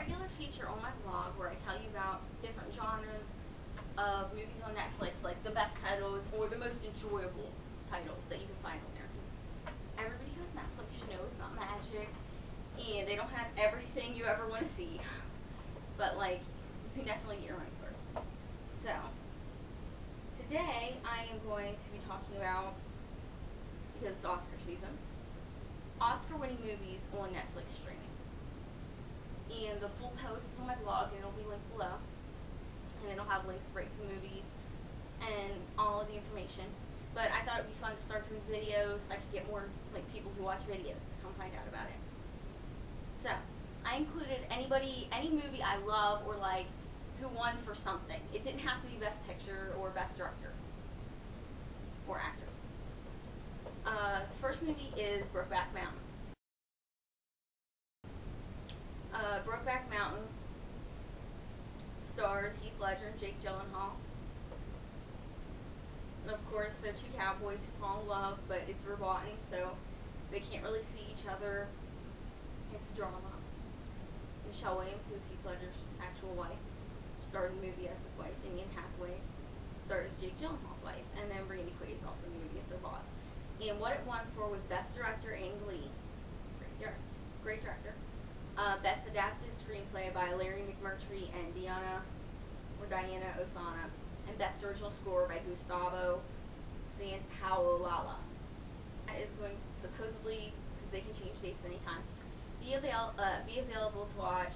regular feature on my blog where I tell you about different genres of movies on Netflix, like the best titles or the most enjoyable titles that you can find on there. Because everybody who has Netflix should know it's not magic, and they don't have everything you ever want to see. But like, you can definitely get your money's worth. So today I am going to be talking about, because it's Oscar season, Oscar-winning movies on Netflix streaming. And the full post is on my blog, and it'll be linked below. And it'll have links right to the movies and all of the information. But I thought it would be fun to start doing videos so I could get more like people who watch videos to come find out about it. So I included any movie I love or like who won for something. It didn't have to be Best Picture or Best Director or Actor. The first movie is Brokeback Mountain. Brokeback Mountain stars Heath Ledger and Jake Gyllenhaal. And of course, they're two cowboys who fall in love, but it's verboten, so they can't really see each other. It's drama. Michelle Williams, who is Heath Ledger's actual wife, starred in the movie as his wife. Anne Hathaway starred as Jake Gyllenhaal's wife, and then Randy Quaid is also in the movie as their boss. And what it won for was Best Director and Glee. Great director. Best Adapted Screenplay by Larry McMurtry and Diana Ossana. And Best Original Score by Gustavo Santaolalla. That is going to supposedly, because they can change dates anytime, be available to watch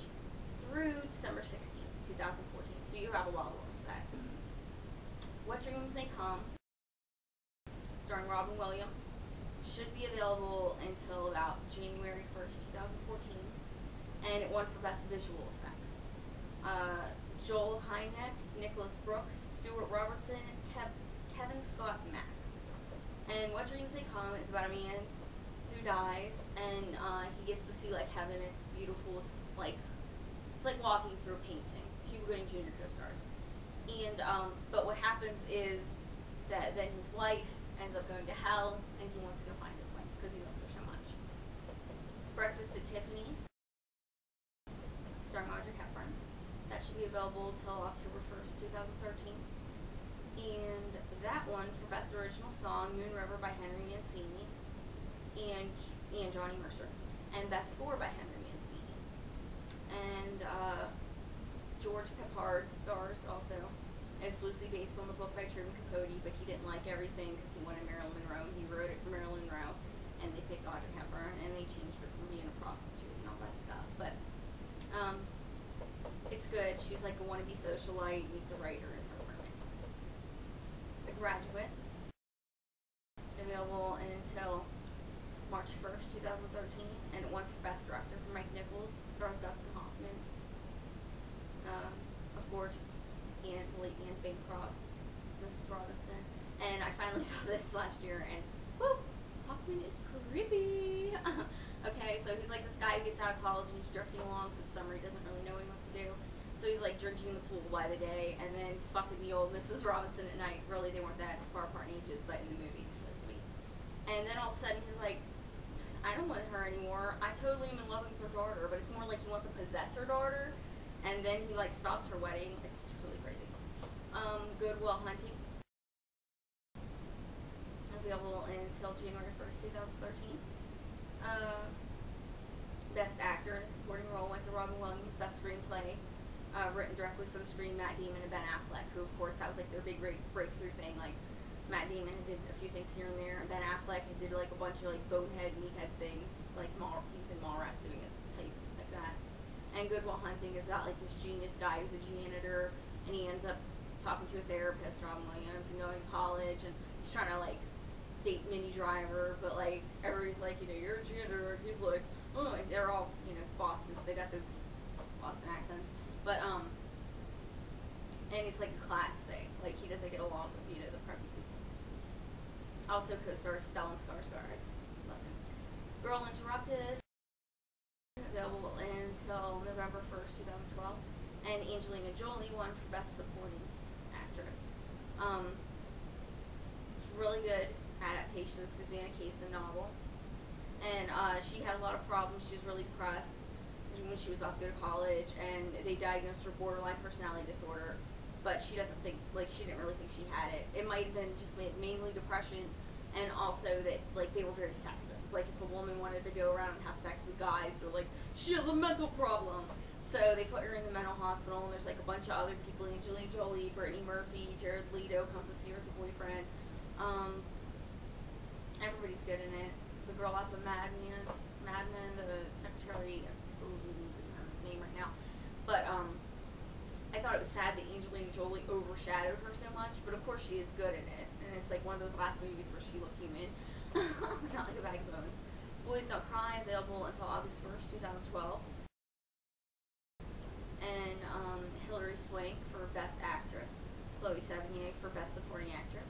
through December 16th, 2014. So you have a while to watch that. What Dreams May Come, starring Robin Williams, should be available until about January 1st, 2014. And it won for Best Visual Effects. Joel Hynek, Nicholas Brooks, Stuart Robertson, Kevin Scott Mack. And What Dreams May Come is about a man who dies, and he gets to see like heaven. It's beautiful. It's like walking through a painting. Cuba Gooding Jr. co-stars. And but what happens is that then his wife ends up going to hell, and he wants to go find his wife because he loves her so much. Breakfast at Tiffany's, starring Audrey Hepburn. That should be available till October 1st, 2013. And that one for Best Original Song, Moon River by Henry Mancini and Johnny Mercer. And Best Score by Henry Mancini. And George Peppard stars also. It's loosely based on the book by Truman Capote, but he didn't like everything because he wanted Marilyn Monroe. He wrote it for Marilyn Monroe, and they picked Audrey Hepburn, and they changed her from being a prostitute and all that stuff. But it's good. She's like a wannabe socialite, meets a writer in her apartment. The Graduate, available until March 1st, 2013, and it won for Best Director for Mike Nichols, stars Dustin Hoffman. Of course, and late Anne Bancroft, Mrs. Robinson. And I finally saw this last year, and whoo, Hoffman is creepy. Okay, so he's like this guy who gets out of college and he's drifting along for the summer. He doesn't really know what to do. So he's like drinking in the pool by the day, and then he's fucking the old Mrs. Robinson at night. Really, they weren't that far apart in ages, but in the movie, they're supposed to be. And then all of a sudden, he's like, I don't want her anymore. I totally am in love with her daughter, but it's more like he wants to possess her daughter, and then he like stops her wedding. It's really crazy. Good Will Hunting, available until January 1st, 2013. Best Actor in a Supporting Role went to Robin Williams. Best Screenplay, written directly for the screen, Matt Damon and Ben Affleck, who of course that was like their big breakthrough thing. Like Matt Damon did a few things here and there, and Ben Affleck did like a bunch of like bonehead, meathead things, like he's in Mallrats doing it type like that. And Good Will Hunting is about like this genius guy who's a janitor, and he ends up talking to a therapist, Robin Williams, and going to college, and he's trying to like date Minnie Driver, but like everybody's like, you know, you're a janitor, and he's like, oh, and they're all, you know, Boston, so they got the Boston accent, but and it's like a class thing, like he doesn't get along with, you know, the preppy people. Also co-stars Stellan Skarsgård. Love him. Girl Interrupted, available until November 1st, 2012, and Angelina Jolie won for Best Supporting Actress. It's really good adaptation of the Susanna Kaysen novel, and she had a lot of problems. She was really depressed, when she was about to go to college, and they diagnosed her borderline personality disorder, but she doesn't think, like, she didn't really think she had it. It might have been just mainly depression, and also that, like, they were very sexist. Like, if a woman wanted to go around and have sex with guys, they're like, she has a mental problem. So they put her in the mental hospital, and there's like a bunch of other people: Angelina Jolie, Brittany Murphy, Jared Leto comes to see her as a boyfriend. Everybody's good in it. The girl off of Mad Men, the secretary, I don't remember her name right now, but I thought it was sad that Angelina Jolie overshadowed her so much, but of course she is good in it, and it's like one of those last movies where she looked human, not like a bag of bones. Boys Don't Cry, available until August 1st, 2012. And Hilary Swank for Best Actress, Chloe Sevigny for Best Supporting Actress.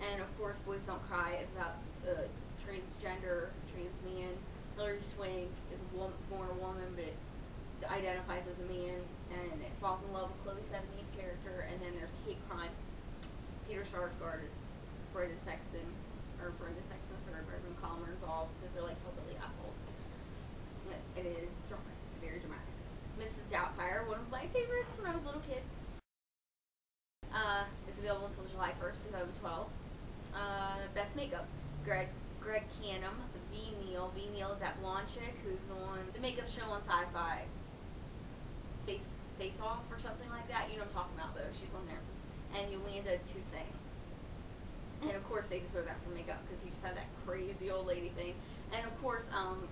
And of course, Boys Don't Cry is about a transgender trans man. Hilary Swank is born a woman, but identifies as a man, and it falls in love with Chloe Sevigny's character. And then there's hate crime. Peter Sarsgaard is Brendan Sexton or Brendan Calmer involved, because they're like hillbilly assholes. It is dramatic, very dramatic. Mrs. Doubtfire, one of my favorites when I was a little kid. It's available until July 1st, 2012. Best Makeup, Greg Canham, V. Neal. V. Neal is that blonde chick who's on the makeup show on Sci-Fi. Face Off or something like that. You know what I'm talking about, though. She's on there. And Yolanda Toussaint. And of course they deserve that for makeup, because he just had that crazy old lady thing. And of course,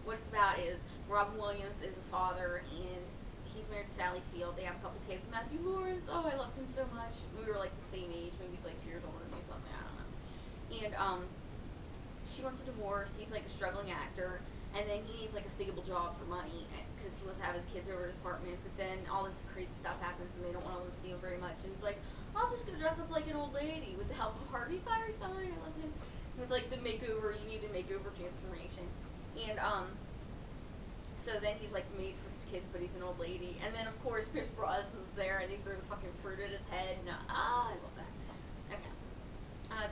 what it's about is Robin Williams is a father, and he's married to Sally Field. They have a couple kids. Matthew Lawrence, oh, I loved him so much. We were like the same age. Maybe he's like 2 years older than me, something, I don't know. And she wants a divorce. He's like a struggling actor, and then he needs like a stable job for money, because he wants to have his kids over at his apartment. But then all this crazy stuff happens, and they don't want to see him very much. And he's like, I'll just go dress up like an old lady with the help of Harvey Firestein. I love him. With like the makeover, you need a makeover transformation. And so then he's like made for his kids, but he's an old lady. And then of course Pierce Brosnan's there, and they throw the fucking fruit at his head. And I love that. Okay.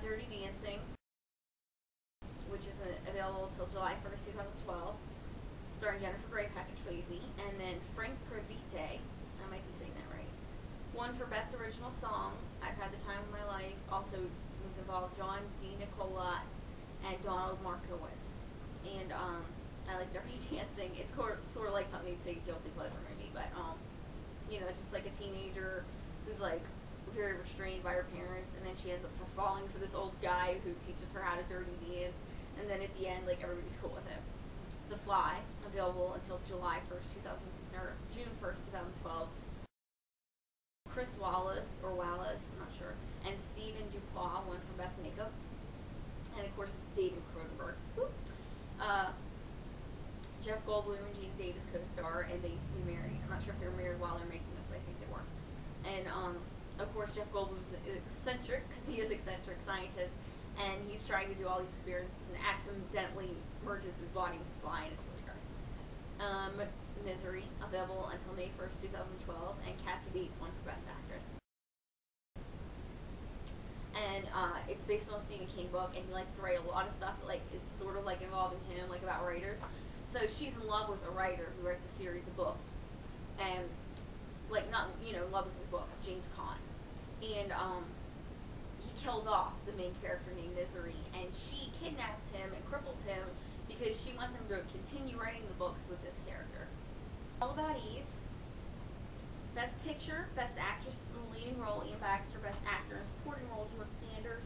Dirty Dancing, which is available until July 1st, 2012, starring Jennifer Grey, Patrick Swayze, and then Frank Provite. I might be saying that right. One for Best Original Song, I've Had the Time of My Life. Also was involved John D. Nicola and Donald Markowitz. And I like Dirty Dancing. It's sort of like something you'd say guilty pleasure movie, but you know, it's just like a teenager who's like very restrained by her parents, and then she ends up falling for this old guy who teaches her how to dirty dance, and then at the end, like, everybody's cool with him. The Fly, available until July 1st, June 1st, 2012. Chris Wallace, I'm not sure, and Stephen Dupois won for Best Makeup. And of course, David Cronenberg. Jeff Goldblum and Gina Davis co-star, and they used to be married. I'm not sure if they were married while they're making this, but I think they were. And of course, Jeff Goldblum's eccentric, because he is eccentric scientist, and he's trying to do all these experiments and accidentally merges his body with a fly, and it's really gross. Misery, available until May 1st, 2012, and Kathy Bates won for Best Actress. And it's based on a Stephen King book, and he likes to write a lot of stuff that like is sort of like involving him, like about writers. So she's in love with a writer who writes a series of books, and like not in love with his books, James Caan, and he kills off the main character named Misery, and she kidnaps him and cripples him because she wants him to continue writing the books with this character. All About Eve. Best Picture, Best Actress in the Leading Role, Ian Baxter. Best Actor in a Supporting Role, George Sanders.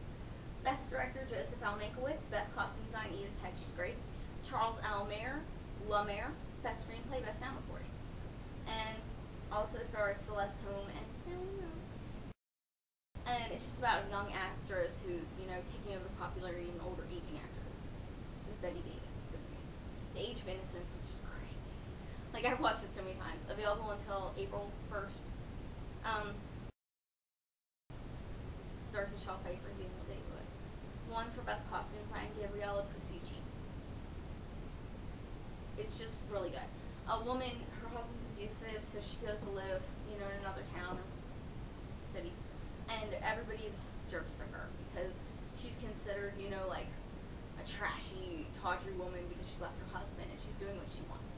Best Director, Joseph L. Mankiewicz. Best Costume Design, Edith Head, she's great. Charles L. Mayer, Best Screenplay, Best Sound Recording. And also stars Celeste Holm and it's just about a young actress who's, taking over the popularity of an older aging actress. Just Betty Davis. The Age of Innocence, which is great. Like, I've watched it so many times. Available until April 1st. Stars Michelle Pfeiffer and Daniel Day-Lewis. One for Best Costume Design, Gabriella Pucci. It's just really good. A woman, her husband's abusive, so she goes to live, in another town or city. And everybody's jerks to her because she's considered, like a trashy, tawdry woman because she left her husband and she's doing what she wants.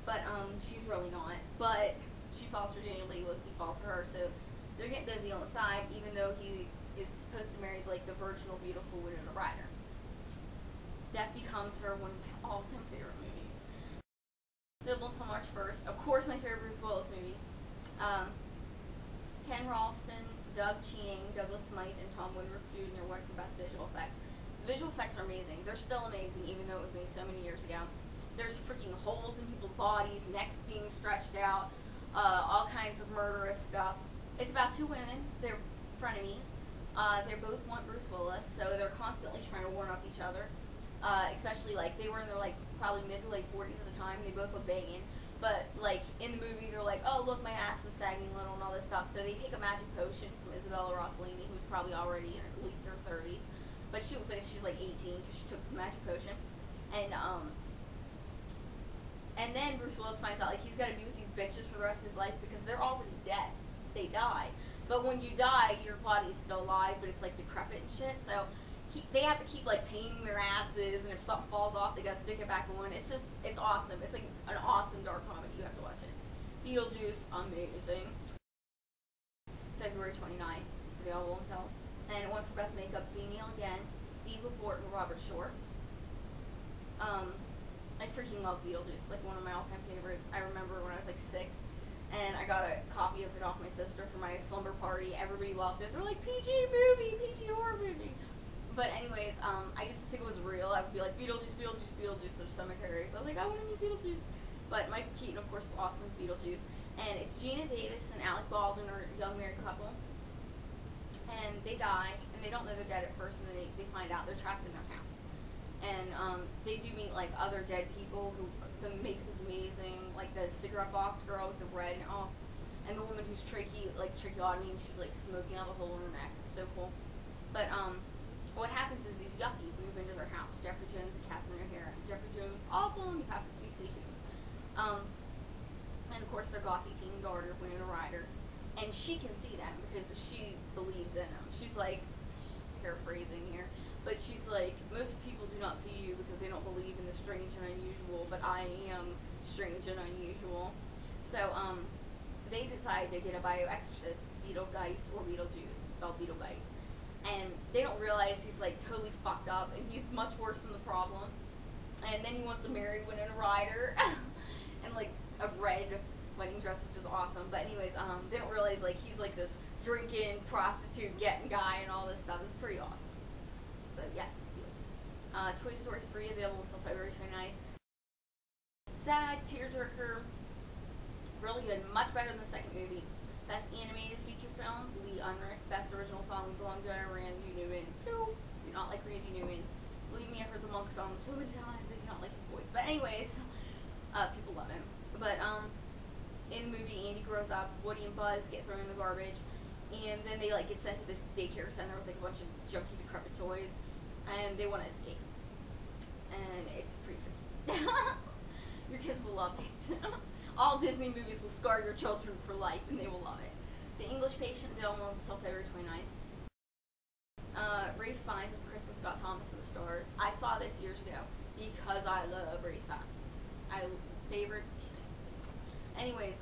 But but she's really not. But she falls for Daniel Day-Lewis, he falls for her, so they're getting busy on the side, even though he is supposed to marry like the virginal, beautiful Winona Ryder. That becomes her one of my all-time favorite movies. Available until March 1st. Of course, my favorite Bruce Willis movie. Ken Ralston, Doug Chiang, Douglas Smythe, and Tom Woodruff Jr. won for Best Visual Effects. The visual effects are amazing. They're still amazing, even though it was made so many years ago. There's freaking holes in people's bodies, necks being stretched out, all kinds of murderous stuff. It's about two women. They're frenemies. They both want Bruce Willis, so they're constantly trying to warm up each other. Especially like they were in their like probably mid to late 40s at the time. They both look banging, but like in the movie they're like, oh look, my ass is sagging a little and all this stuff. So they take a magic potion from Isabella Rossellini, who's probably already in at least her 30s, but she will say she's like 18 because she took this magic potion, and then Bruce Willis finds out like he's got to be with these bitches for the rest of his life because they're already dead. They die, but when you die, your body is still alive, but it's like decrepit and shit. So they have to keep like painting their asses, and if something falls off, they gotta stick it back on. It's awesome. It's like an awesome dark comedy. You have to watch it. Beetlejuice, amazing. February 29th, it's available until. And it won for Best Makeup, female again. Steve Laporte and Robert Shore. I freaking love Beetlejuice. It's like one of my all-time favorites. I remember when I was like 6, and I got a copy of it off my sister for my slumber party. Everybody loved it. They're like, PG movie, PG horror movie. But anyways, I used to think it was real. I would be like, Beetlejuice, Beetlejuice, Beetlejuice, there's cemeteries. I was like, I want to meet Beetlejuice. But Michael Keaton, of course, is awesome as Beetlejuice. And it's Gina Davis and Alec Baldwin are a young married couple. And they die, and they don't know they're dead at first, and then they find out they're trapped in their house. And they do meet, like, other dead people who, the makeup is amazing. Like, the cigarette box girl with the red and all. And the woman who's tracheotomy, and she's, like, smoking out a hole in her neck. It's so cool. But, what happens is these yuckies move into their house. Jeffrey Jones and Catherine O'Hara. Jeffrey Jones, awesome, you have to see Sleeping. And of course their gothy teen daughter, Winona Ryder. And she can see them because she believes in them. She's like, paraphrasing here, but she's like, most people do not see you because they don't believe in the strange and unusual, but I am strange and unusual. So, they decide to get a bioexorcist, Beetlegeist, or Beetlejuice, spelled Beetlegeist. And they don't realize he's like totally fucked up, and he's much worse than the problem. And then he wants to marry Winona Ryder, and like a red wedding dress, which is awesome. But anyways, they don't realize like he's like this drinking, prostitute, getting guy, and all this stuff. It's pretty awesome. So yes, Beetlejuice. Toy Story 3 available until February 29th. Sad, tearjerker, really good, much better than the second movie. Best Animated Feature Film, Lee Unrich. Best Original Song, belonged to Randy Newman. No, do not like Randy Newman. Believe me, I've heard the Monk song so many times. I do not like his voice. But anyways, people love him. But in the movie, Andy grows up. Woody and Buzz get thrown in the garbage, and then they like get sent to this daycare center with like a bunch of junky, decrepit toys, and they want to escape. And it's pretty freaky. Your kids will love it. All Disney movies will scar your children for life, and they will love it. The English Patient, available until February 29th. Ralph Fiennes as Kristen Scott Thomas in the stars. I saw this years ago because I love Ralph Fiennes. Favorite. Anyways,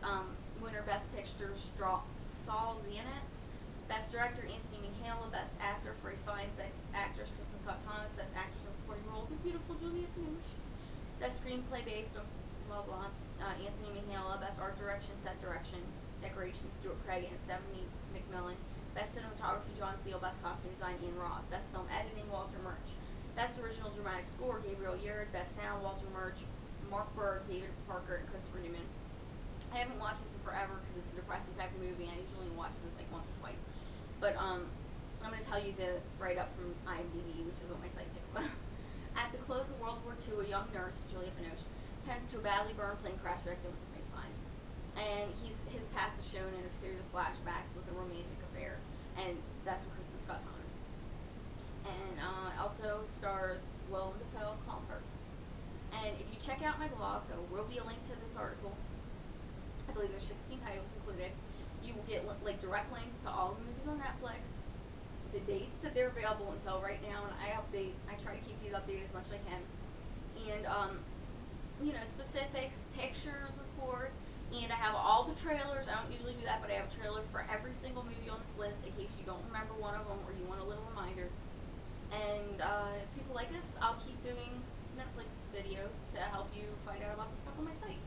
winner Best Picture, Saul Zaentz. Best Director, Anthony Michaela. Best Actor, Ralph Fiennes. Best Actress, Kristen Scott Thomas. Best Actress in a Supporting Role, the beautiful Juliette Binoche. Best Screenplay based on blah blah. Anthony Michaela. Best Art Direction, Set Direction, Decorations, Stuart Craig and Stephanie McMillan. Best Cinematography, John Seal. Best Costume Design, Ian Roth. Best Film Editing, Walter Murch. Best Original Dramatic Score, Gabriel Yared. Best Sound, Walter Murch, Mark Berg, David Parker, and Christopher Newman. I haven't watched this in forever because it's a depressing type of movie. I usually watch this like once or twice. But I'm going to tell you the write-up from IMDb, which is on my site too. At the close of World War II, a young nurse, Juliette Binoche, tends to a badly burned plane crash victim with Ralph Fiennes. And his past is shown in a series of flashbacks with a romantic affair. And that's with Kristen Scott Thomas. And also stars Willem Dafoe and Colin Firth. And if you check out my blog, there will be a link to this article. I believe there's 16 titles included. You will get like direct links to all the movies on Netflix, the dates that they're available until right now, and I try to keep these updated as much as I can. And you know, specifics, pictures of And I have all the trailers. I don't usually do that, but I have a trailer for every single movie on this list in case you don't remember one of them or you want a little reminder. And if people like this, I'll keep doing Netflix videos to help you find out about the stuff on my site.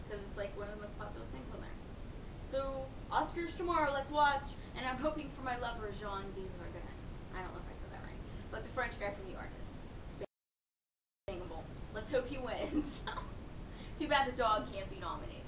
Because it's like one of the most popular things on there. So, Oscars tomorrow, let's watch. And I'm hoping for my lover, Jean Dujardin. I don't know if I said that right. But the French guy from The Artist. Bangable. Let's hope he wins. Too bad the dog can't be nominated.